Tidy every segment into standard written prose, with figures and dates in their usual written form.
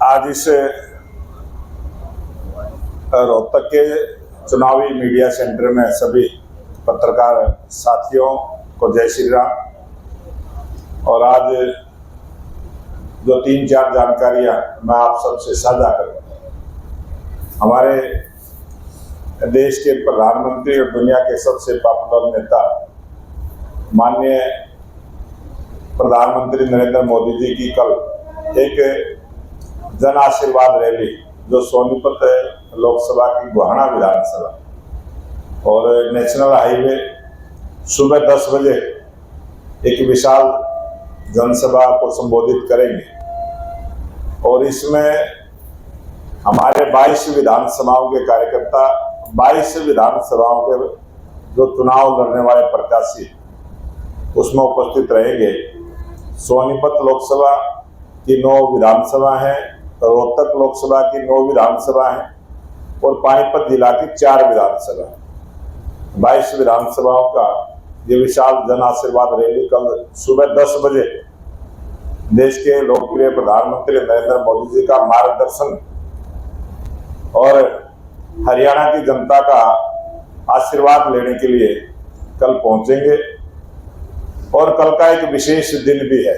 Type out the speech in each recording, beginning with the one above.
आज इस रोहतक के चुनावी मीडिया सेंटर में सभी पत्रकार साथियों को जय श्री राम। और आज जो 3-4 जानकारियां मैं आप सबसे साझा करूँ। हमारे देश के प्रधानमंत्री और दुनिया के सबसे पॉपुलर नेता माननीय प्रधानमंत्री नरेंद्र मोदी जी की कल एक जन आशीर्वाद रैली जो सोनीपत लोकसभा की गोहाना विधानसभा और नेशनल हाईवे सुबह 10 बजे एक विशाल जनसभा को संबोधित करेंगे। और इसमें हमारे 22 विधानसभाओं के कार्यकर्ता 22 विधानसभाओं के जो चुनाव लड़ने वाले प्रत्याशी उसमें उपस्थित रहेंगे। सोनीपत लोकसभा की 9 विधानसभा हैं, रोहतक लोकसभा की 9 विधानसभा हैं और पानीपत जिला की 4 विधानसभा। 22 विधानसभाओं का ये विशाल जन आशीर्वाद रैली कल सुबह 10 बजे देश के लोकप्रिय प्रधानमंत्री नरेंद्र मोदी जी का मार्गदर्शन और हरियाणा की जनता का आशीर्वाद लेने के लिए कल पहुंचेंगे। और कल का एक विशेष दिन भी है।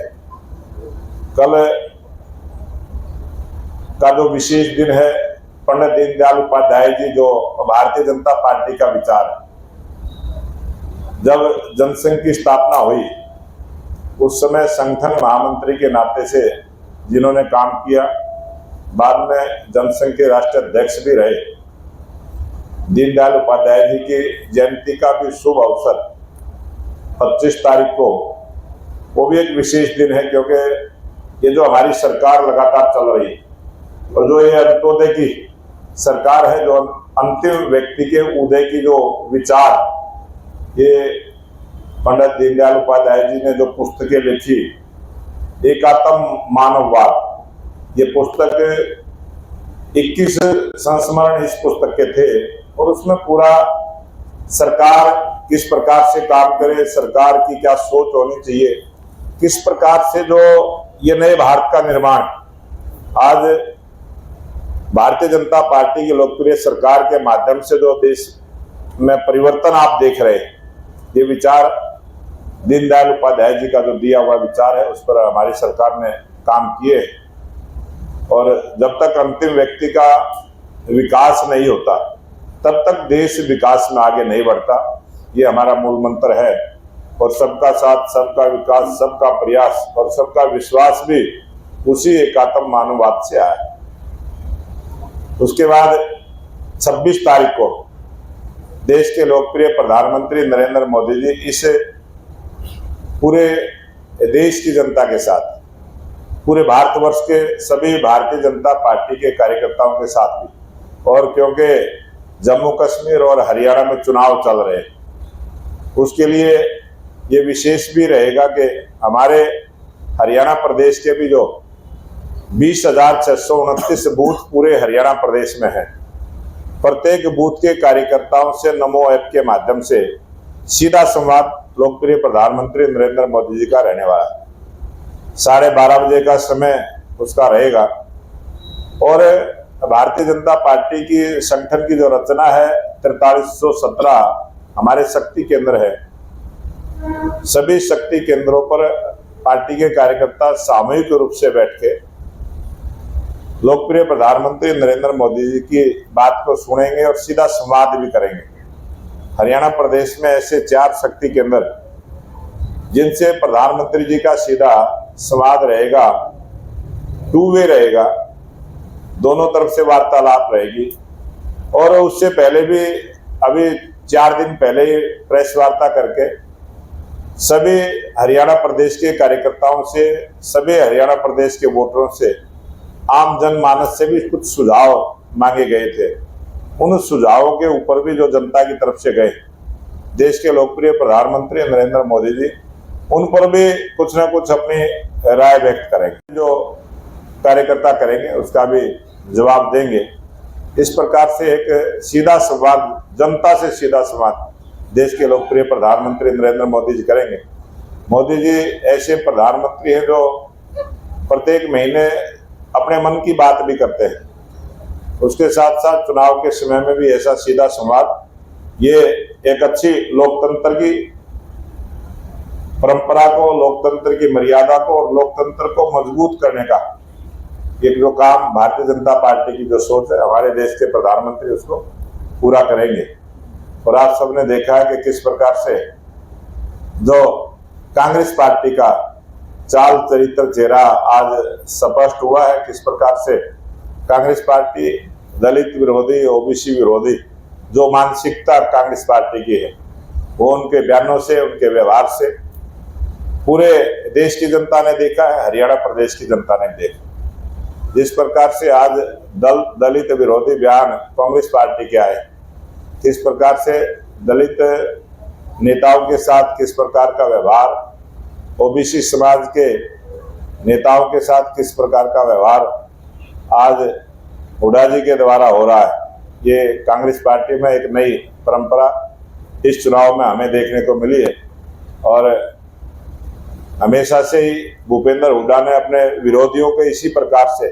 कल का जो विशेष दिन है, पंडित दीनदयाल उपाध्याय जी जो भारतीय जनता पार्टी का विचार है, जब जनसंघ की स्थापना हुई उस समय संगठन महामंत्री के नाते से जिन्होंने काम किया, बाद में जनसंघ के राष्ट्रीय अध्यक्ष भी रहे, दीनदयाल उपाध्याय जी की जयंती का भी शुभ अवसर 25 तारीख को, वो भी एक विशेष दिन है। क्योंकि ये जो हमारी सरकार लगातार चल रही है और जो ये अंत्योदय की सरकार है, जो अंतिम व्यक्ति के उदय की जो विचार, ये पंडित दीनदयाल उपाध्याय जी ने जो पुस्तकें लिखी, एकात्म मानववाद, ये पुस्तक 21 संस्मरण इस पुस्तक के थे। और उसमें पूरा सरकार किस प्रकार से काम करे, सरकार की क्या सोच होनी चाहिए, किस प्रकार से जो ये नए भारत का निर्माण, आज भारतीय जनता पार्टी की लोकप्रिय सरकार के माध्यम से जो देश में परिवर्तन आप देख रहे हैं, ये विचार दीनदयाल उपाध्याय जी का जो दिया हुआ विचार है, उस पर हमारी सरकार ने काम किए। और जब तक अंतिम व्यक्ति का विकास नहीं होता तब तक देश विकास में आगे नहीं बढ़ता, ये हमारा मूल मंत्र है। और सबका साथ, सबका विकास, सबका प्रयास और सबका विश्वास भी उसी एकात्म मानववाद से आया। उसके बाद 26 तारीख को देश के लोकप्रिय प्रधानमंत्री नरेंद्र मोदी जी इस पूरे देश की जनता के साथ, पूरे भारतवर्ष के सभी भारतीय जनता पार्टी के कार्यकर्ताओं के साथ भी, और क्योंकि जम्मू कश्मीर और हरियाणा में चुनाव चल रहे हैं, उसके लिए ये विशेष भी रहेगा कि हमारे हरियाणा प्रदेश के भी जो 20,629 बूथ पूरे हरियाणा प्रदेश में है, प्रत्येक बूथ के कार्यकर्ताओं से नमो ऐप के माध्यम से सीधा संवाद लोकप्रिय प्रधानमंत्री नरेंद्र मोदी जी का रहने वाला है। 12:30 बजे का समय उसका रहेगा। और भारतीय जनता पार्टी की संगठन की जो रचना है, 4317 हमारे शक्ति केंद्र है। सभी शक्ति केंद्रों पर पार्टी के कार्यकर्ता सामूहिक रूप से बैठ के लोकप्रिय प्रधानमंत्री नरेंद्र मोदी जी की बात को सुनेंगे और सीधा संवाद भी करेंगे। हरियाणा प्रदेश में ऐसे 4 शक्ति केंद्र जिनसे प्रधानमंत्री जी का सीधा संवाद रहेगा, 2 वे रहेगा, दोनों तरफ से वार्तालाप रहेगी। और उससे पहले भी अभी 4 दिन पहले ही प्रेस वार्ता करके सभी हरियाणा प्रदेश के कार्यकर्ताओं से, सभी हरियाणा प्रदेश के वोटरों से, आम जनमानस से भी कुछ सुझाव मांगे गए थे। उन सुझावों के ऊपर भी जो जनता की तरफ से गए, देश के लोकप्रिय प्रधानमंत्री नरेंद्र मोदी जी उन पर भी कुछ ना कुछ अपनी राय व्यक्त करेंगे। जो कार्यकर्ता करेंगे उसका भी जवाब देंगे। इस प्रकार से एक सीधा संवाद, जनता से सीधा संवाद देश के लोकप्रिय प्रधानमंत्री नरेंद्र मोदी जी करेंगे। मोदी जी ऐसे प्रधानमंत्री हैं जो प्रत्येक महीने अपने मन की बात भी करते हैं। उसके साथ साथ चुनाव के समय में भी ऐसा सीधा संवाद, ये एक अच्छी लोकतंत्र की परंपरा को, लोकतंत्र की मर्यादा को और लोकतंत्र को मजबूत करने का एक जो काम भारतीय जनता पार्टी की जो सोच है, हमारे देश के प्रधानमंत्री उसको पूरा करेंगे। और आप सबने देखा है कि किस प्रकार से जो कांग्रेस पार्टी का चाल चरित्र चेहरा आज स्पष्ट हुआ है, किस प्रकार से कांग्रेस पार्टी दलित विरोधी, ओबीसी विरोधी जो मानसिकता कांग्रेस पार्टी की है, वो उनके बयानों से, उनके व्यवहार से पूरे देश की जनता ने देखा है, हरियाणा प्रदेश की जनता ने देखा। जिस प्रकार से आज दलित विरोधी बयान कांग्रेस पार्टी के आए, किस प्रकार से दलित नेताओं के साथ किस प्रकार का व्यवहार, ओबीसी समाज के नेताओं के साथ किस प्रकार का व्यवहार आज हुड्डा जी के द्वारा हो रहा है, ये कांग्रेस पार्टी में एक नई परंपरा इस चुनाव में हमें देखने को मिली है। और हमेशा से ही भूपेंद्र हुड्डा ने अपने विरोधियों को इसी प्रकार से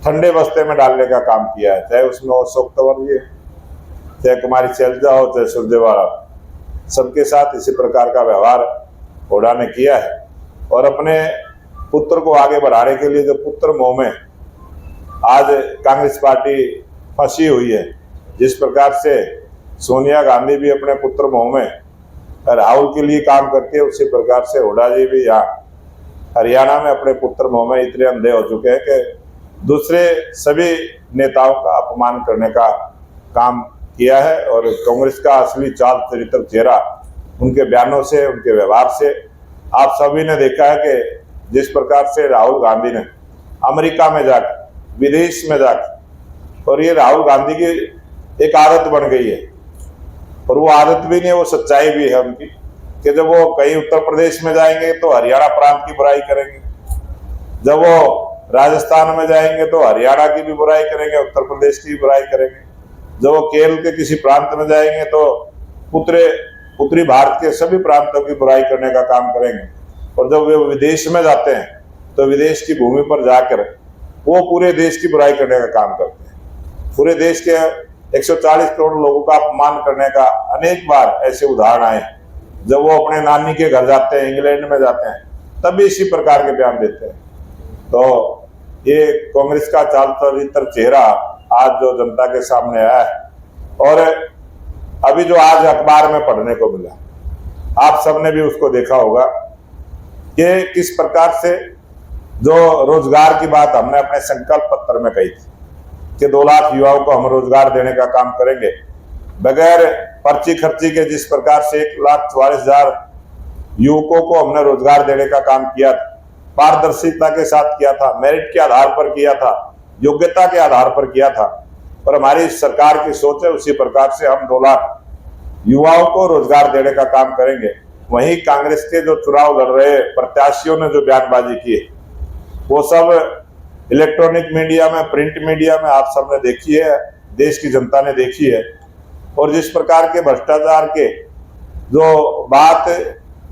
ठंडे बस्ते में डालने का काम किया है, चाहे उसमें अशोक तंवर जी, चाहे कुमारी शैलजा हो, चाहे सुरजेवाला, सबके साथ इसी प्रकार का व्यवहार हुड्डा ने किया है। और अपने पुत्र को आगे बढ़ाने के लिए जो पुत्र मोह में आज कांग्रेस पार्टी फंसी हुई है, जिस प्रकार से सोनिया गांधी भी अपने पुत्र मोह में राहुल के लिए काम करती है, उसी प्रकार से हुड्डा जी भी यहाँ हरियाणा में अपने पुत्र मोह में इतने अंधे हो चुके हैं कि दूसरे सभी नेताओं का अपमान करने का काम किया है। और कांग्रेस का असली चाल चरित्र चेहरा उनके बयानों से, उनके व्यवहार से आप सभी ने देखा है कि जिस प्रकार से राहुल गांधी ने अमेरिका में जाकर, विदेश में जाकर, और ये राहुल गांधी की एक आदत बन गई है, और वो आदत भी नहीं, वो सच्चाई भी है उनकी, कि जब वो कहीं उत्तर प्रदेश में जाएंगे तो हरियाणा प्रांत की बुराई करेंगे, जब वो राजस्थान में जाएंगे तो हरियाणा की भी बुराई करेंगे, उत्तर प्रदेश की भी बुराई करेंगे, जब वो केरल के किसी प्रांत में जाएंगे तो उत्तरी भारत के सभी प्रांतों की बुराई करने का काम करेंगे। और जब वे विदेश में जाते हैं तो विदेश की भूमि पर जाकर वो पूरे देश की बुराई करने का काम करते हैं। पूरे देश के 140 करोड़ लोगों का अपमान करने का अनेक बार ऐसे उदाहरण आए। जब वो अपने नानी के घर जाते हैं, इंग्लैंड में जाते हैं, तब भी इसी प्रकार के बयान देते हैं। तो ये कांग्रेस का चाल चरित्र चेहरा आज जो जनता के सामने आया है, और अभी जो आज अखबार में पढ़ने को मिला, आप सबने भी उसको देखा होगा कि किस प्रकार से जो रोजगार की बात हमने अपने संकल्प पत्र में कही थी कि 2 लाख युवाओं को हम रोजगार देने का काम करेंगे बगैर पर्ची खर्ची के। जिस प्रकार से 1,44,000 युवकों को हमने रोजगार देने का काम किया था, पारदर्शिता के साथ किया था, मेरिट के आधार पर किया था, योग्यता के आधार पर किया था, और हमारी सरकार की सोच है उसी प्रकार से हम 2 लाख युवाओं को रोजगार देने का काम करेंगे। वहीं कांग्रेस के जो चुनाव लड़ रहे प्रत्याशियों ने जो बयानबाजी की है, वो सब इलेक्ट्रॉनिक मीडिया में, प्रिंट मीडिया में आप सबने देखी है, देश की जनता ने देखी है। और जिस प्रकार के भ्रष्टाचार के जो बात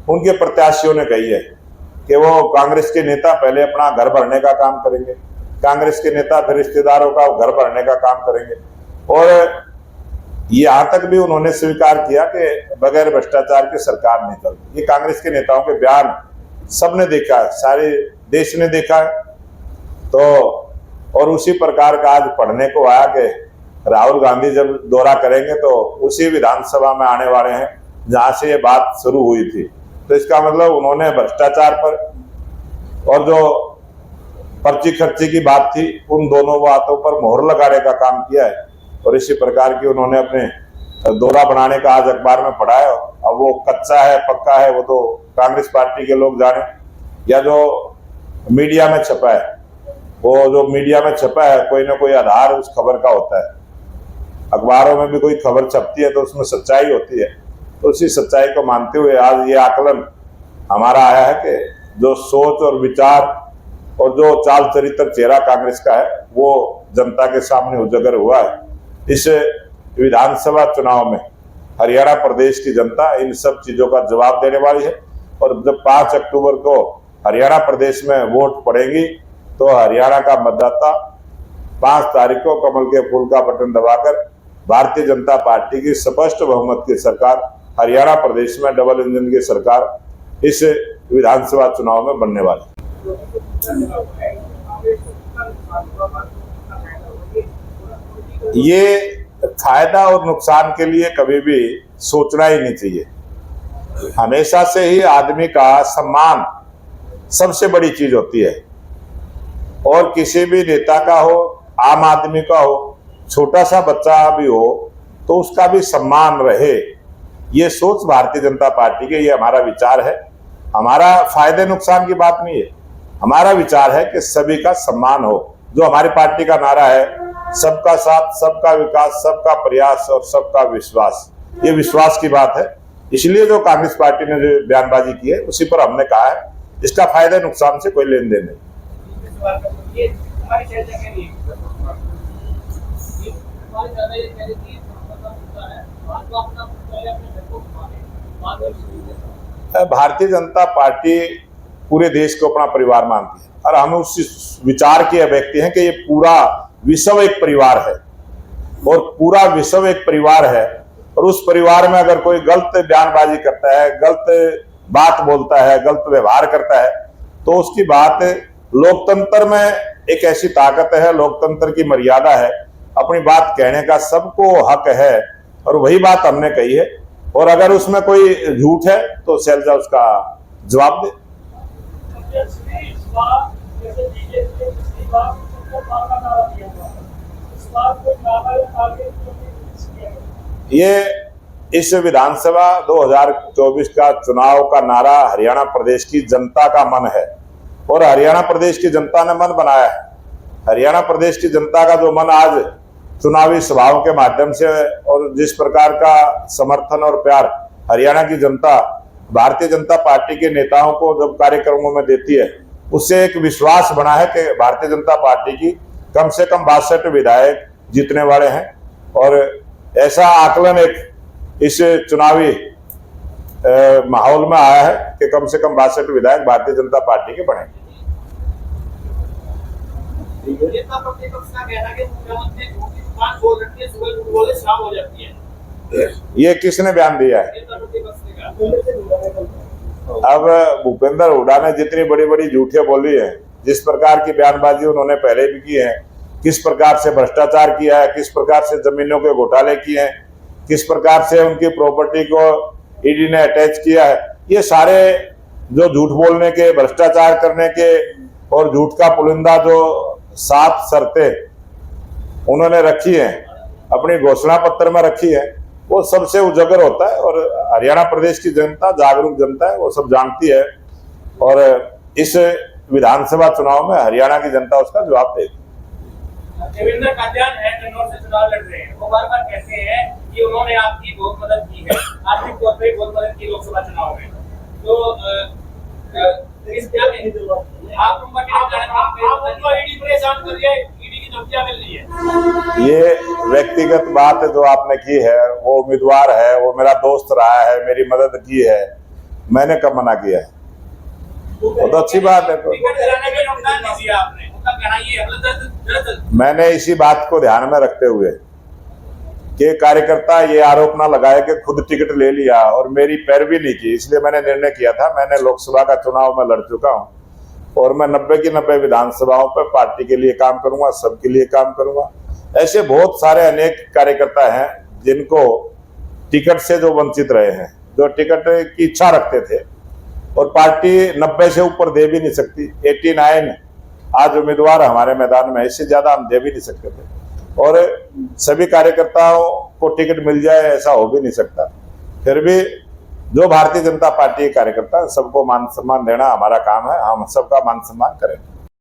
उनके प्रत्याशियों ने कही है कि वो कांग्रेस के नेता पहले अपना घर भरने का काम करेंगे, कांग्रेस के नेता फिर रिश्तेदारों का घर भरने का काम करेंगे। और यहाँ तक भी उन्होंने स्वीकार किया कि बगैर भ्रष्टाचार की सरकार नहीं चलती। ये कांग्रेस के नेताओं के बयान सबने देखा है, सारे देश ने देखा है। तो और उसी प्रकार का आज पढ़ने को आया कि राहुल गांधी जब दौरा करेंगे तो उसी विधानसभा में आने वाले हैं जहां से ये बात शुरू हुई थी। तो इसका मतलब उन्होंने भ्रष्टाचार पर और जो पर्ची खर्ची की बात थी, उन दोनों बातों पर मोहर लगाने का काम किया है। और इसी प्रकार की उन्होंने अपने दौरा बनाने का आज अखबार में पढ़ा है। अब वो कच्चा है पक्का है वो तो कांग्रेस पार्टी के लोग जाने, या जो मीडिया में छपा है, वो जो मीडिया में छपा है कोई ना कोई आधार उस खबर का होता है। अखबारों में भी कोई खबर छपती है तो उसमें सच्चाई होती है। तो उसी सच्चाई को मानते हुए आज ये आकलन हमारा आया है कि जो सोच और विचार और जो चाल चरित्र चेहरा कांग्रेस का है वो जनता के सामने उजागर हुआ है। इस विधानसभा चुनाव में हरियाणा प्रदेश की जनता इन सब चीजों का जवाब देने वाली है। और जब 5 अक्टूबर को हरियाणा प्रदेश में वोट पड़ेगी तो हरियाणा का मतदाता 5 तारीख को कमल के फूल का बटन दबाकर भारतीय जनता पार्टी की स्पष्ट बहुमत की सरकार हरियाणा प्रदेश में डबल इंजन की सरकार इस विधानसभा चुनाव में बनने वाली। ये फायदा और नुकसान के लिए कभी भी सोचना ही नहीं चाहिए। हमेशा से ही आदमी का सम्मान सबसे बड़ी चीज होती है, और किसी भी नेता का हो, आम आदमी का हो, छोटा सा बच्चा भी हो, तो उसका भी सम्मान रहे, ये सोच भारतीय जनता पार्टी के, ये हमारा विचार है। हमारा फायदे नुकसान की बात नहीं है, हमारा विचार है कि सभी का सम्मान हो। जो हमारी पार्टी का नारा है, सबका साथ, सबका विकास, सबका प्रयास और सबका विश्वास, ये विश्वास की बात है। इसलिए जो कांग्रेस पार्टी ने जो बयानबाजी की है, उसी पर हमने कहा है इसका फायदे नुकसान से कोई लेन देन नहीं। भारतीय जनता पार्टी पूरे देश को अपना परिवार मानती है, और हम उस विचार के व्यक्ति हैं कि ये पूरा विश्व एक परिवार है, और पूरा विश्व एक परिवार है, और उस परिवार में अगर कोई गलत बयानबाजी करता है, गलत बात बोलता है, गलत व्यवहार करता है, तो उसकी बात, लोकतंत्र में एक ऐसी ताकत है, लोकतंत्र की मर्यादा है, अपनी बात कहने का सबको हक है, और वही बात हमने कही है। और अगर उसमें कोई झूठ है तो शैलजा उसका जवाब दे। ये इस विधानसभा 2024 का चुनाव का नारा हरियाणा प्रदेश की जनता का मन है, और हरियाणा प्रदेश की जनता ने मन बनाया है। हरियाणा प्रदेश की जनता का जो मन आज चुनावी सभाओं के माध्यम से, और जिस प्रकार का समर्थन और प्यार हरियाणा की जनता भारतीय जनता पार्टी के नेताओं को जब कार्यक्रमों में देती है, उससे एक विश्वास बना है कि भारतीय जनता पार्टी की कम से कम 62 विधायक जीतने वाले हैं, और ऐसा आकलन एक इस चुनावी माहौल में आया है कि कम से कम 62 विधायक भारतीय जनता पार्टी के बने। ये किसने बयान दिया है? अब भूपेंद्र हुड्डा ने जितनी बड़ी बड़ी झूठियां बोली है, जिस प्रकार की बयानबाजी उन्होंने पहले भी की है, किस प्रकार से भ्रष्टाचार किया है, किस प्रकार से जमीनों के घोटाले किए हैं, किस प्रकार से उनकी प्रॉपर्टी को ईडी ने अटैच किया है, ये सारे जो झूठ बोलने के, भ्रष्टाचार करने के और झूठ का पुलिंदा जो 7 शर्तें उन्होंने रखी है, अपनी घोषणा पत्र में रखी है, वो सबसे उजागर होता है। और हरियाणा प्रदेश की जनता जागरूक जनता है, वो सब जानती है, और इस विधानसभा चुनाव में हरियाणा की जनता उसका जवाब देगी। देवेंद्र कादियान है, कन्नौज से चुनाव लड़ रहे हैं, वो बार-बार कहते हैं कि उन्होंने आपकी बहुत मदद की है, आर्थिक तौर पर बहुत मदद की लोकसभा चुनाव में, तो इस क्या आप उनको ईडी परेशान कर रही है, ईडी की धमकियां मिल रही है। ये व्यक्तिगत बात जो आपने की है, वो उम्मीदवार है, वो मेरा दोस्त रहा है, मेरी मदद की है, मैंने कब मना किया है? बहुत अच्छी बात है। मैंने इसी बात को ध्यान में रखते हुए कि कार्यकर्ता ये आरोप ना लगाए कि खुद टिकट ले लिया और मेरी पैरवी नहीं की, इसलिए मैंने निर्णय किया था। मैंने लोकसभा का चुनाव में लड़ चुका हूं, और मैं 90 की 90 विधानसभाओं पर पार्टी के लिए काम करूंगा, सबके लिए काम करूंगा। ऐसे बहुत सारे अनेक कार्यकर्ता हैं जिनको टिकट से जो वंचित रहे हैं, जो टिकट की इच्छा रखते थे, और पार्टी 90 से ऊपर दे भी नहीं सकती। 89 आज उम्मीदवार हमारे मैदान में, इससे ज्यादा हम दे भी नहीं सकते थे, और सभी कार्यकर्ताओं को टिकट मिल जाए ऐसा हो भी नहीं सकता। फिर भी जो भारतीय जनता पार्टी के कार्यकर्ता, सबको मान सम्मान देना हमारा काम है, हम सबका मान सम्मान करें।